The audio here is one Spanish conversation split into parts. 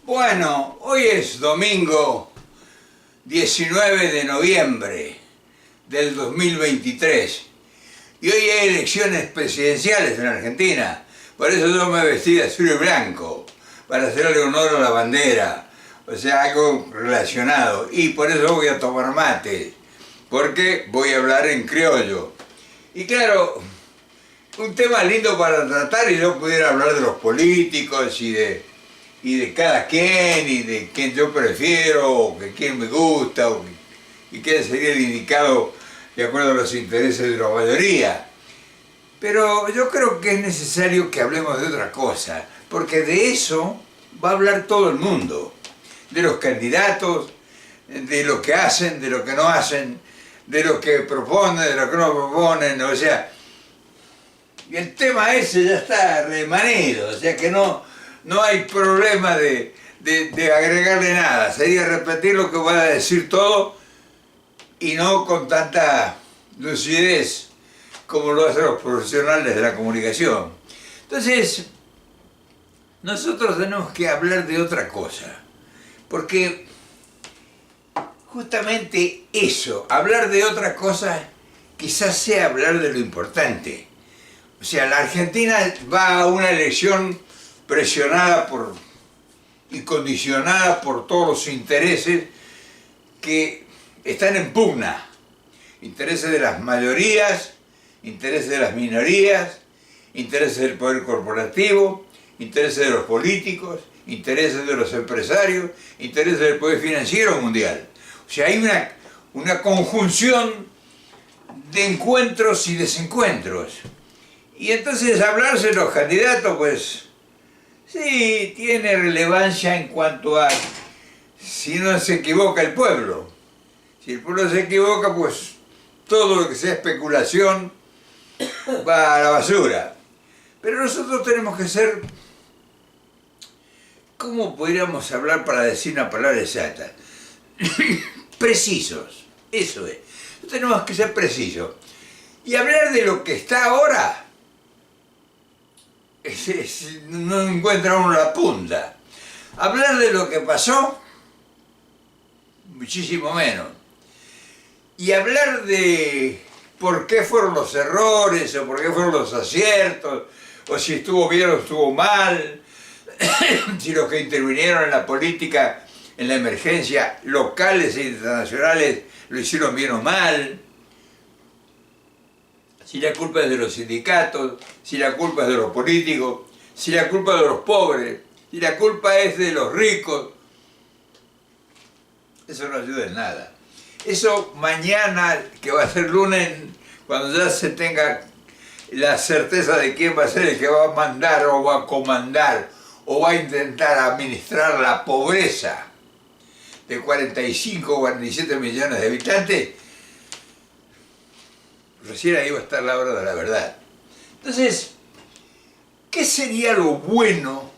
Bueno, hoy es domingo 19 de noviembre del 2023 y hoy hay elecciones presidenciales en Argentina. Por eso yo me vestí de azul y blanco, para hacerle honor a la bandera, o sea, algo relacionado. Y por eso voy a tomar mate, porque voy a hablar en criollo. Y claro, un tema lindo para tratar, y yo pudiera hablar de los políticos y de cada quien, y de quién yo prefiero, o de quién me gusta, y quién sería el indicado de acuerdo a los intereses de la mayoría. Pero yo creo que es necesario que hablemos de otra cosa, porque de eso va a hablar todo el mundo. De los candidatos, de lo que hacen, de lo que no hacen, de lo que proponen, de lo que no proponen, o sea, y el tema ese ya está remanido, o sea que no hay problema de agregarle nada, sería repetir lo que van a decir todo y no con tanta lucidez como lo hacen los profesionales de la comunicación. Entonces, nosotros tenemos que hablar de otra cosa, porque justamente eso, hablar de otra cosa, quizás sea hablar de lo importante. O sea, la Argentina va a una elección presionada y condicionada por todos los intereses que están en pugna. Intereses de las mayorías, intereses de las minorías, intereses del poder corporativo, intereses de los políticos, intereses de los empresarios, intereses del poder financiero mundial. O sea, hay una conjunción de encuentros y desencuentros. Y entonces hablarse de los candidatos, pues, sí, tiene relevancia en cuanto a si no se equivoca el pueblo. Si el pueblo se equivoca, pues todo lo que sea especulación va a la basura. Pero nosotros tenemos que ser, ¿cómo podríamos hablar para decir una palabra exacta? Precisos, eso es. Tenemos que ser precisos. Y hablar de lo que está ahora, no encuentra uno la punta. Hablar de lo que pasó, muchísimo menos. Y hablar de por qué fueron los errores, o por qué fueron los aciertos, o si estuvo bien o estuvo mal, si los que intervinieron en la política, en la emergencia, locales e internacionales, lo hicieron bien o mal, si la culpa es de los sindicatos, si la culpa es de los políticos, si la culpa es de los pobres, si la culpa es de los ricos. Eso no ayuda en nada. Eso mañana, que va a ser lunes, cuando ya se tenga la certeza de quién va a ser el que va a mandar o va a comandar o va a intentar administrar la pobreza de 45 o 47 millones de habitantes, recién ahí va a estar la hora de la verdad. Entonces, ¿qué sería lo bueno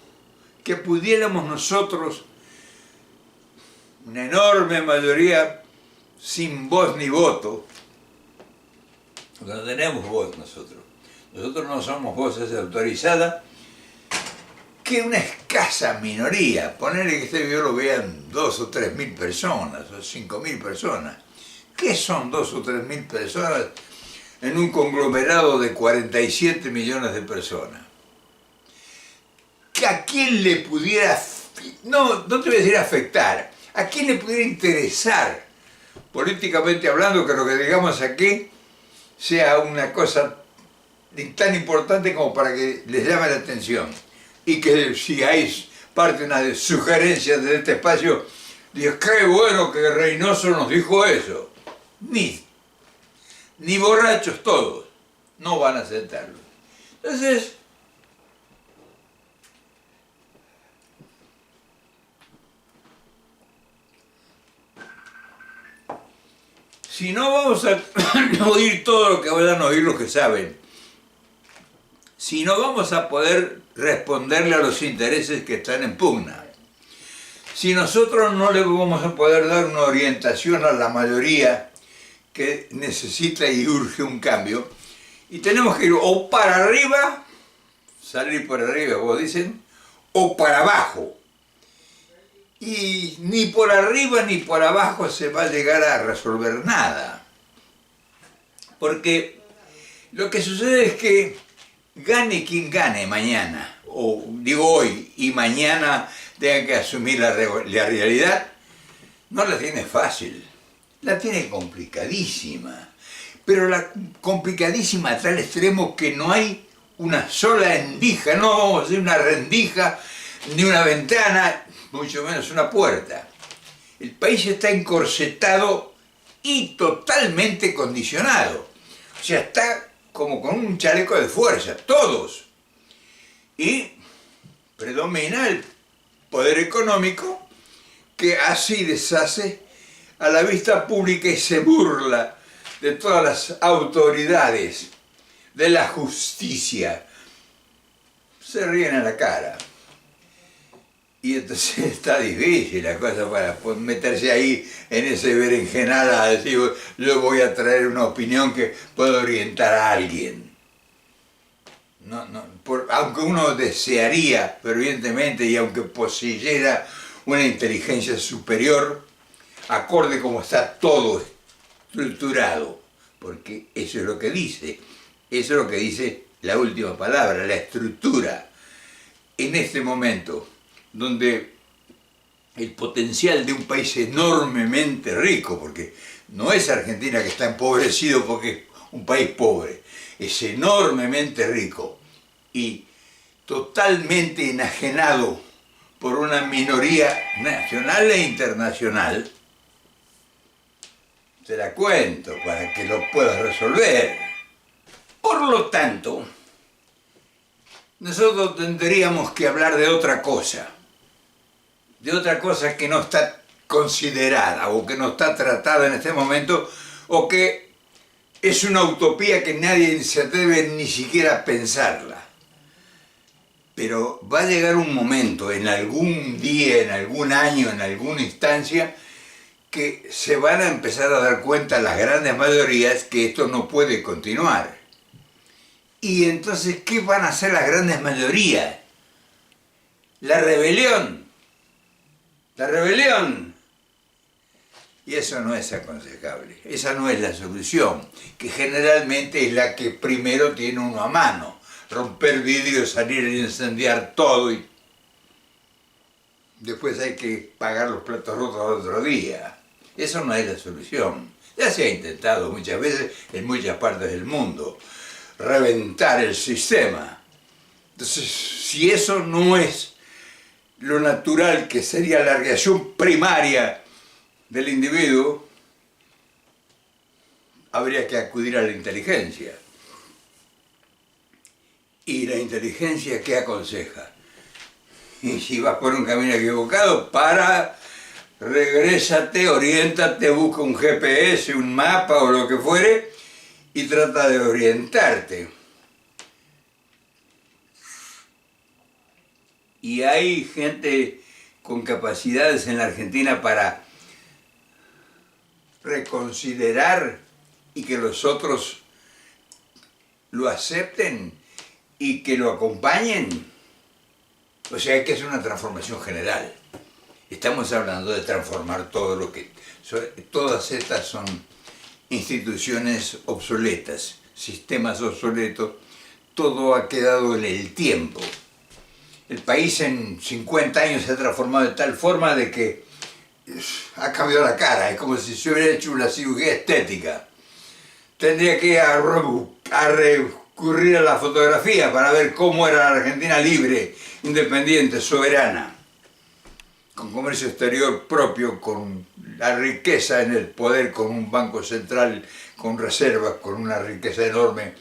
que pudiéramos nosotros, una enorme mayoría sin voz ni voto, no tenemos voz nosotros no somos voces autorizadas, que una escasa minoría, ponerle que este video lo vean 2 o 3 mil personas, o 5 mil personas, ¿qué son 2 o 3 mil personas en un conglomerado de 47 millones de personas? ¿A quién le pudiera, no te voy a decir afectar, a quién le pudiera interesar, políticamente hablando, que lo que digamos aquí sea una cosa tan importante como para que les llame la atención? Y que si hay parte de una sugerencia de este espacio, diga, qué bueno que Reynoso nos dijo eso. Ni borrachos todos, no van a aceptarlo. Entonces, si no vamos a oír todo lo que vayan a oír los que saben, si no vamos a poder responderle a los intereses que están en pugna, si nosotros no le vamos a poder dar una orientación a la mayoría que necesita y urge un cambio, y tenemos que ir o para arriba, salir por arriba, como dicen, o para abajo. ni por arriba ni por abajo se va a llegar a resolver nada. Porque lo que sucede es que gane quien gane mañana, o digo hoy, y mañana tenga que asumir la realidad, no la tiene fácil, la tiene complicadísima. Pero la complicadísima a tal extremo que no hay una sola endija, no vamos a hacer una rendija, ni una ventana, mucho menos una puerta. El país está encorsetado y totalmente condicionado. O sea, está como con un chaleco de fuerza, todos. Y predomina el poder económico que hace y deshace a la vista pública y se burla de todas las autoridades, de la justicia. Se ríen a la cara. Y entonces está difícil la cosa para meterse ahí en ese berenjenal a decir, yo voy a traer una opinión que pueda orientar a alguien. Aunque uno desearía fervientemente y aunque poseyera una inteligencia superior, acorde como está todo estructurado, porque eso es lo que dice, eso es lo que dice la última palabra, la estructura. En este momento, donde el potencial de un país enormemente rico, porque no es Argentina que está empobrecido porque es un país pobre, es enormemente rico y totalmente enajenado por una minoría nacional e internacional. Te la cuento para que lo puedas resolver. Por lo tanto, nosotros tendríamos que hablar de otra cosa que no está considerada o que no está tratada en este momento o que es una utopía que nadie se atreve ni siquiera a pensarla. Pero va a llegar un momento, en algún día, en algún año, en alguna instancia, que se van a empezar a dar cuenta las grandes mayorías que esto no puede continuar. Y entonces, ¿qué van a hacer las grandes mayorías? La rebelión. La rebelión. Y eso no es aconsejable. Esa no es la solución, que generalmente es la que primero tiene uno a mano. Romper vidrios, salir y incendiar todo y después hay que pagar los platos rotos al otro día. Eso no es la solución. Ya se ha intentado muchas veces en muchas partes del mundo reventar el sistema. Entonces, si eso no es lo natural, que sería la reacción primaria del individuo, habría que acudir a la inteligencia. ¿Y la inteligencia qué aconseja? Y si vas por un camino equivocado, regrésate, oriéntate, busca un GPS, un mapa o lo que fuere y trata de orientarte. Y hay gente con capacidades en la Argentina para reconsiderar y que los otros lo acepten y que lo acompañen. O sea, hay que hacer una transformación general. Estamos hablando de transformar todo lo que... Todas estas son instituciones obsoletas, sistemas obsoletos, todo ha quedado en el tiempo. El país en 50 años se ha transformado de tal forma de que ha cambiado la cara, es como si se hubiera hecho una cirugía estética. Tendría que recurrir a la fotografía para ver cómo era la Argentina libre, independiente, soberana, con comercio exterior propio, con la riqueza en el poder, con un banco central, con reservas, con una riqueza enorme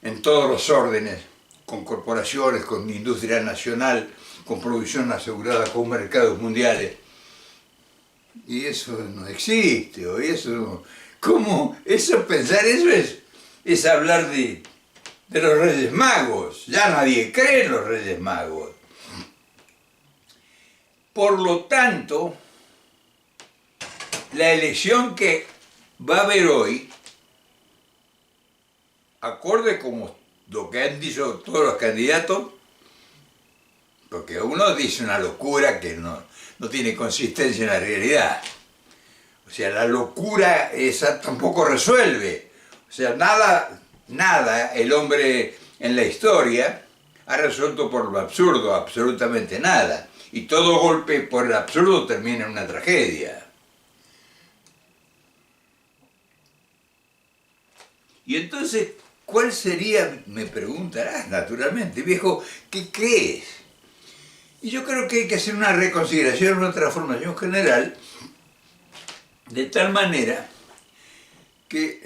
en todos los órdenes, con corporaciones, con industria nacional, con producción asegurada, con mercados mundiales. Y eso no existe, o eso no... ¿Cómo? Pensar eso es hablar de los Reyes Magos. Ya nadie cree en los Reyes Magos. Por lo tanto, la elección que va a haber hoy, acorde como lo que han dicho todos los candidatos, porque uno dice una locura que no tiene consistencia en la realidad. O sea, la locura esa tampoco resuelve. O sea, nada el hombre en la historia ha resuelto por lo absurdo, absolutamente nada. Y todo golpe por el absurdo termina en una tragedia. Y entonces, ¿cuál sería, me preguntarás naturalmente, viejo, qué crees? Y yo creo que hay que hacer una reconsideración, una transformación general, de tal manera que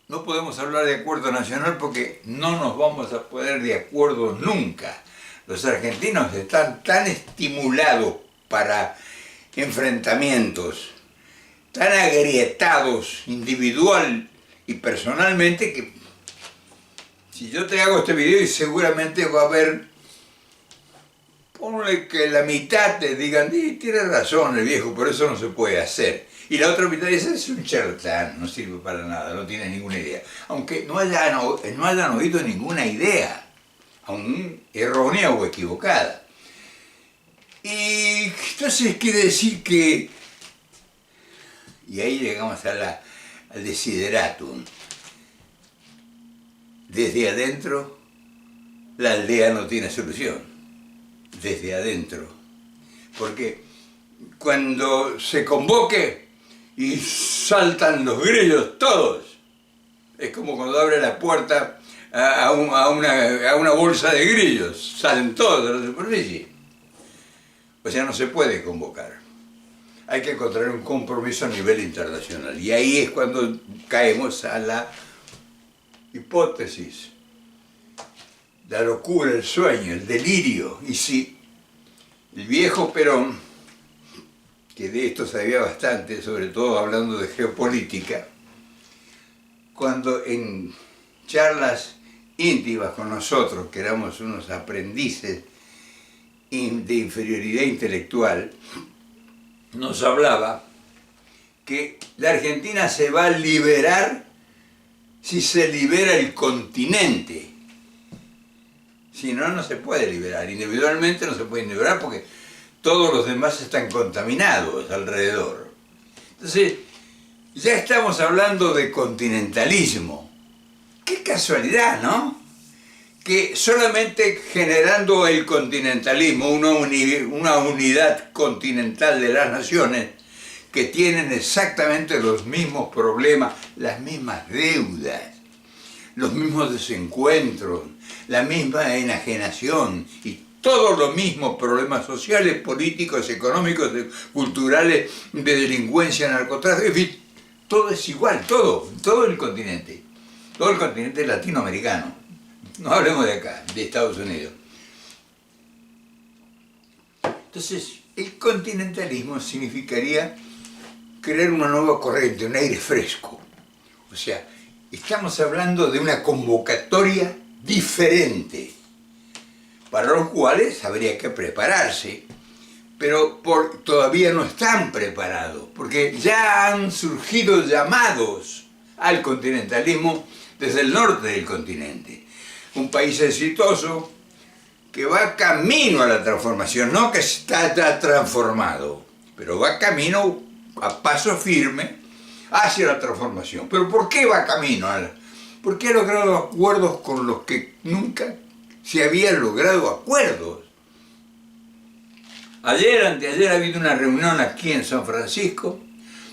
no podemos hablar de acuerdo nacional porque no nos vamos a poner de acuerdo nunca. Los argentinos están tan estimulados para enfrentamientos, tan agrietados individual y personalmente, que si yo te hago este video y seguramente va a haber, ponle que la mitad te digan, tiene razón el viejo, por eso no se puede hacer. Y la otra mitad dice, es un charlatán, no sirve para nada, no tiene ninguna idea. Aunque no hayan oído ninguna idea, aún errónea o equivocada. Y entonces quiere decir que, y ahí llegamos al desideratum, desde adentro la aldea no tiene solución, desde adentro. Porque cuando se convoque y saltan los grillos todos, es como cuando abre la puerta a una bolsa de grillos, salen todos de la superficie. O sea, no se puede convocar. Hay que encontrar un compromiso a nivel internacional. Y ahí es cuando caemos a la hipótesis, la locura, el sueño, el delirio. Y si el viejo Perón, que de esto sabía bastante, sobre todo hablando de geopolítica, cuando en charlas íntimas con nosotros, que éramos unos aprendices de inferioridad intelectual, nos hablaba que la Argentina se va a liberar si se libera el continente. Si no, no se puede liberar. Individualmente no se puede liberar porque todos los demás están contaminados alrededor. Entonces, ya estamos hablando de continentalismo. Qué casualidad, ¿no? Que solamente generando el continentalismo, una unidad continental de las naciones, que tienen exactamente los mismos problemas, las mismas deudas, los mismos desencuentros, la misma enajenación y todos los mismos problemas sociales, políticos, económicos, culturales, de delincuencia, narcotráfico, en fin, todo es igual, todo el continente latinoamericano. No hablemos de acá, de Estados Unidos. Entonces, el continentalismo significaría crear una nueva corriente, un aire fresco. O sea, estamos hablando de una convocatoria diferente, para los cuales habría que prepararse, pero todavía no están preparados, porque ya han surgido llamados al continentalismo desde el norte del continente. Un país exitoso que va camino a la transformación, no que está ya transformado, pero va camino a paso firme hacia la transformación. ¿Pero por qué va camino? Porque ha logrado acuerdos con los que nunca se habían logrado acuerdos. Anteayer ha habido una reunión aquí en San Francisco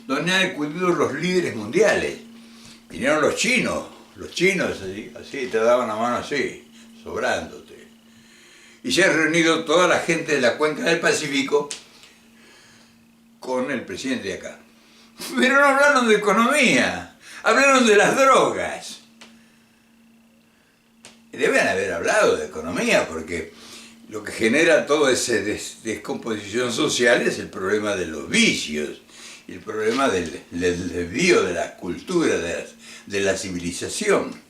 donde han acudido los líderes mundiales. Vinieron los chinos así te daban la mano así, sobrándote. Y se ha reunido toda la gente de la cuenca del Pacífico con el presidente de acá. Pero no hablaron de economía, hablaron de las drogas. Deben haber hablado de economía porque lo que genera toda esa descomposición social es el problema de los vicios, el problema del desvío de la cultura, de la civilización.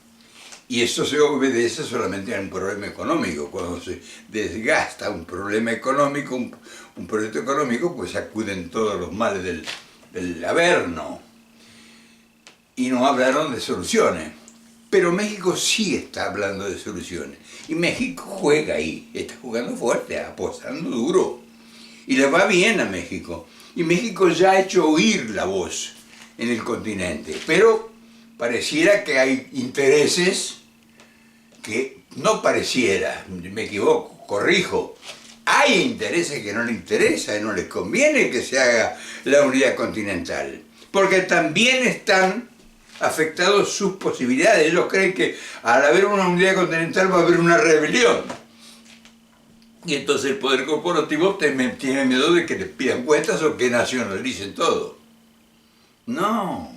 Y eso se obedece solamente a un problema económico. Cuando se desgasta un problema económico, un proyecto económico, pues acuden todos los males del averno. Y no hablaron de soluciones. Pero México sí está hablando de soluciones. Y México juega ahí, está jugando fuerte, apostando duro. Y le va bien a México. Y México ya ha hecho oír la voz en el continente. Pero pareciera que hay intereses que no pareciera, me equivoco, corrijo. Hay intereses que no les interesa y no les conviene que se haga la unidad continental. Porque también están afectados sus posibilidades. Ellos creen que al haber una unidad continental va a haber una rebelión. Y entonces el poder corporativo tiene miedo de que les pidan cuentas o que nacionalicen todo. No,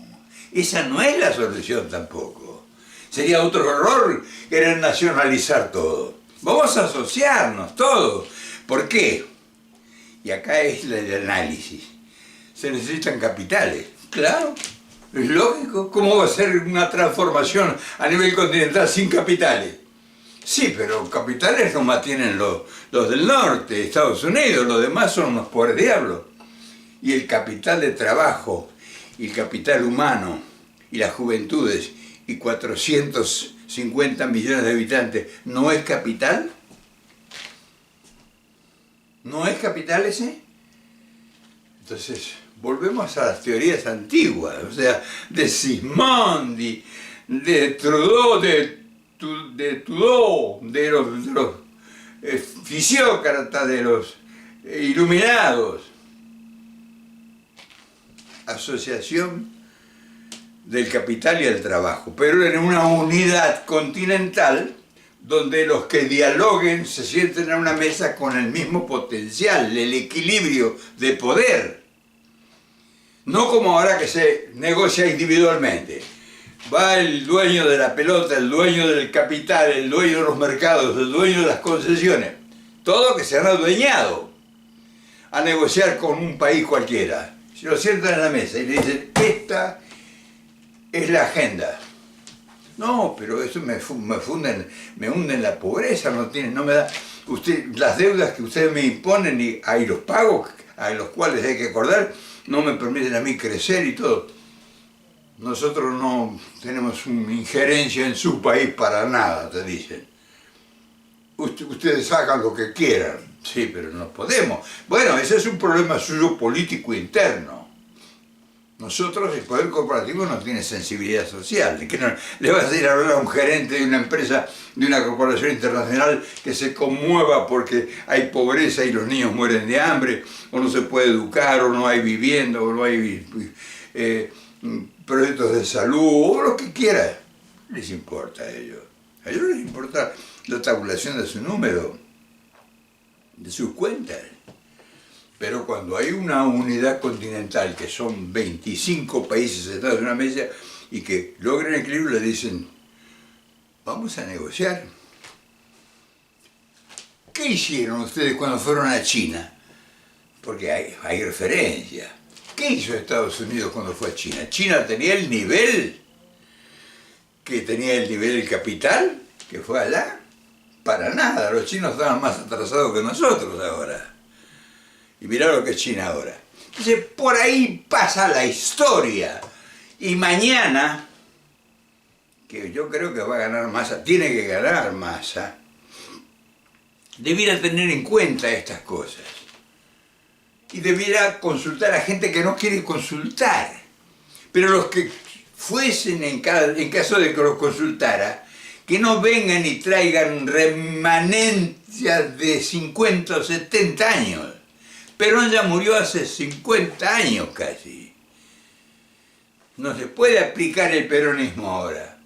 esa no es la solución tampoco. Sería otro error querer nacionalizar todo. Vamos a asociarnos todos. ¿Por qué? Y acá es el análisis. Se necesitan capitales. Claro, es lógico. ¿Cómo va a ser una transformación a nivel continental sin capitales? Sí, pero capitales nomás tienen los del norte, Estados Unidos, los demás son unos pobres diablos. Y el capital de trabajo, y el capital humano, y las juventudes, y 450 millones de habitantes, ¿no es capital? ¿No es capital ese? Entonces, volvemos a las teorías antiguas, o sea, de Sismondi, de Trudeau, de Tudó, de los fisiócratas, de los iluminados. Asociación del capital y el trabajo, pero en una unidad continental donde los que dialoguen se sienten a una mesa con el mismo potencial, el equilibrio de poder. No como ahora que se negocia individualmente. Va el dueño de la pelota, el dueño del capital, el dueño de los mercados, el dueño de las concesiones, todo que se han adueñado a negociar con un país cualquiera. Se lo sientan en la mesa y le dicen, esta es la agenda. No, pero eso me hunde en la pobreza, no me da. Las deudas que ustedes me imponen y los pagos a los cuales hay que acordar no me permiten a mí crecer y todo. Nosotros no tenemos una injerencia en su país para nada, te dicen. Ustedes hagan lo que quieran. Sí, pero no podemos. Bueno, ese es un problema suyo político interno. Nosotros, el poder corporativo no tiene sensibilidad social. ¿Qué no, le vas a ir a hablar a un gerente de una empresa, de una corporación internacional que se conmueva porque hay pobreza y los niños mueren de hambre, o no se puede educar, o no hay vivienda, o no hay proyectos de salud, o lo que quiera? Les importa a ellos. A ellos les importa la tabulación de su número, de sus cuentas. Pero cuando hay una unidad continental, que son 25 países sentados en una mesa y que logran equilibrio, le dicen, vamos a negociar. ¿Qué hicieron ustedes cuando fueron a China? Porque hay referencia. ¿Qué hizo Estados Unidos cuando fue a China? ¿China tenía el nivel que tenía el capital que fue allá? Para nada, los chinos estaban más atrasados que nosotros ahora. Y mirá lo que es China ahora. Entonces, por ahí pasa la historia. Y mañana, que yo creo que va a ganar Massa, tiene que ganar Massa, debiera tener en cuenta estas cosas. Y debiera consultar a gente que no quiere consultar. Pero los que fuesen, en caso de que los consultara, que no vengan y traigan remanencias de 50 o 70 años. Perón ya murió hace 50 años casi. No se puede aplicar el peronismo ahora.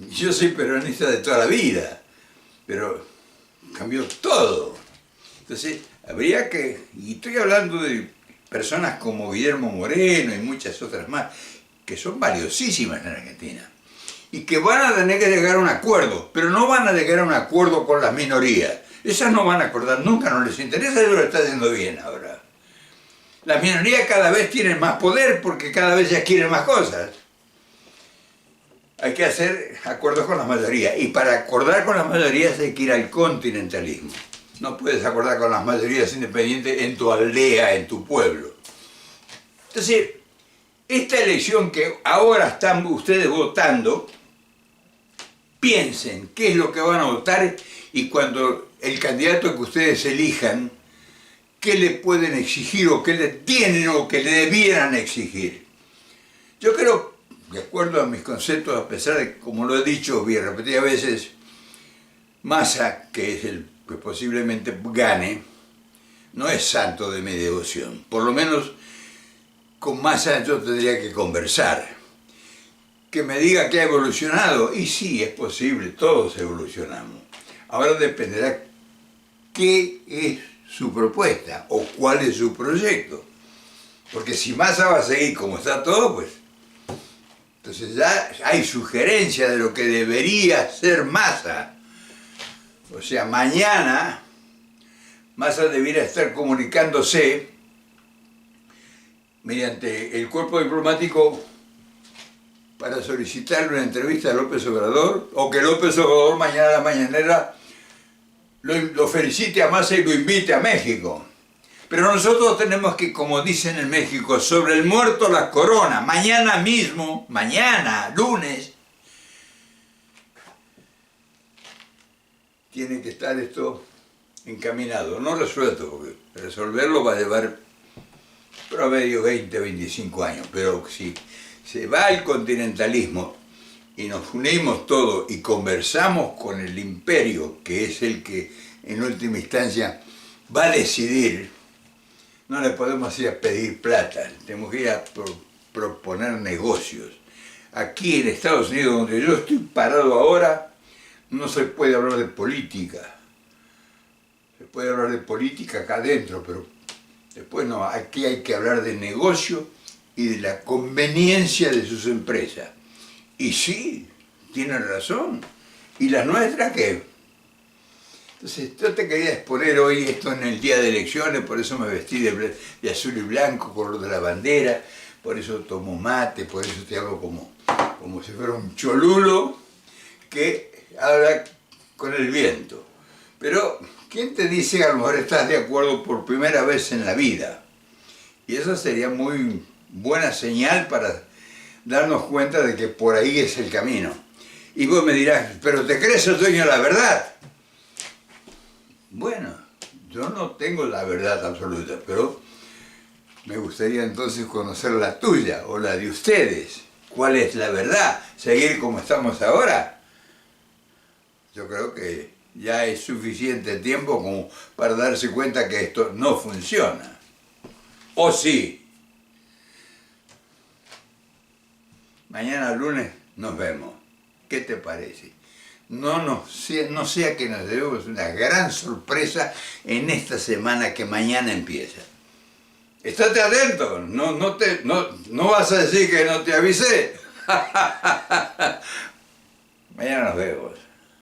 Yo soy peronista de toda la vida, pero cambió todo. Entonces, habría que, y estoy hablando de personas como Guillermo Moreno y muchas otras más, que son valiosísimas en Argentina, y que van a tener que llegar a un acuerdo, pero no van a llegar a un acuerdo con las minorías. Esas no van a acordar nunca, no les interesa, eso lo está haciendo bien ahora. Las minorías cada vez tienen más poder porque cada vez ya quieren más cosas. Hay que hacer acuerdos con las mayorías, y para acordar con las mayorías hay que ir al continentalismo. No puedes acordar con las mayorías independientes en tu aldea, en tu pueblo. Entonces, esta elección que ahora están ustedes votando, piensen qué es lo que van a votar y cuando el candidato que ustedes elijan, qué le pueden exigir o qué le tienen o qué le debieran exigir. Yo creo, de acuerdo a mis conceptos, a pesar de, como lo he dicho bien repetidas veces, Massa, que es el que posiblemente gane, no es santo de mi devoción. Por lo menos con Massa yo tendría que conversar. Que me diga que ha evolucionado, y sí, es posible, todos evolucionamos. Ahora dependerá qué es su propuesta o cuál es su proyecto. Porque si Massa va a seguir como está todo, pues entonces ya hay sugerencia de lo que debería ser Massa. O sea, mañana Massa debiera estar comunicándose mediante el cuerpo diplomático para solicitarle una entrevista a López Obrador, o que López Obrador mañana a la mañanera lo felicite a Massa y lo invite a México. Pero nosotros tenemos que, como dicen en México, sobre el muerto la corona. Mañana mismo, mañana, lunes, tiene que estar esto encaminado, no resuelto, porque resolverlo va a llevar promedio 20, 25 años, pero si se va al continentalismo y nos unimos todos y conversamos con el imperio, que es el que en última instancia va a decidir, no le podemos ir a pedir plata, tenemos que ir a proponer negocios. Aquí en Estados Unidos, donde yo estoy parado ahora, no se puede hablar de política. Se puede hablar de política acá adentro, pero después no, aquí hay que hablar de negocio y de la conveniencia de sus empresas. Y sí, tienen razón. ¿Y las nuestras qué? Entonces, yo te quería exponer hoy esto en el día de elecciones, por eso me vestí de azul y blanco, color de la bandera, por eso tomo mate, por eso te hago como si fuera un cholulo que habla con el viento. Pero, ¿quién te dice que a lo mejor estás de acuerdo por primera vez en la vida? Y eso sería muy buena señal para darnos cuenta de que por ahí es el camino. Y vos me dirás, ¿pero te crees el dueño de la verdad? Bueno, yo no tengo la verdad absoluta, pero me gustaría entonces conocer la tuya o la de ustedes. ¿Cuál es la verdad? ¿Seguir como estamos ahora? Yo creo que ya es suficiente tiempo como para darse cuenta que esto no funciona. ¿O sí? Mañana lunes nos vemos. ¿Qué te parece? No sea que nos debemos una gran sorpresa en esta semana que mañana empieza. Estate atento, no vas a decir que no te avisé. Mañana nos vemos.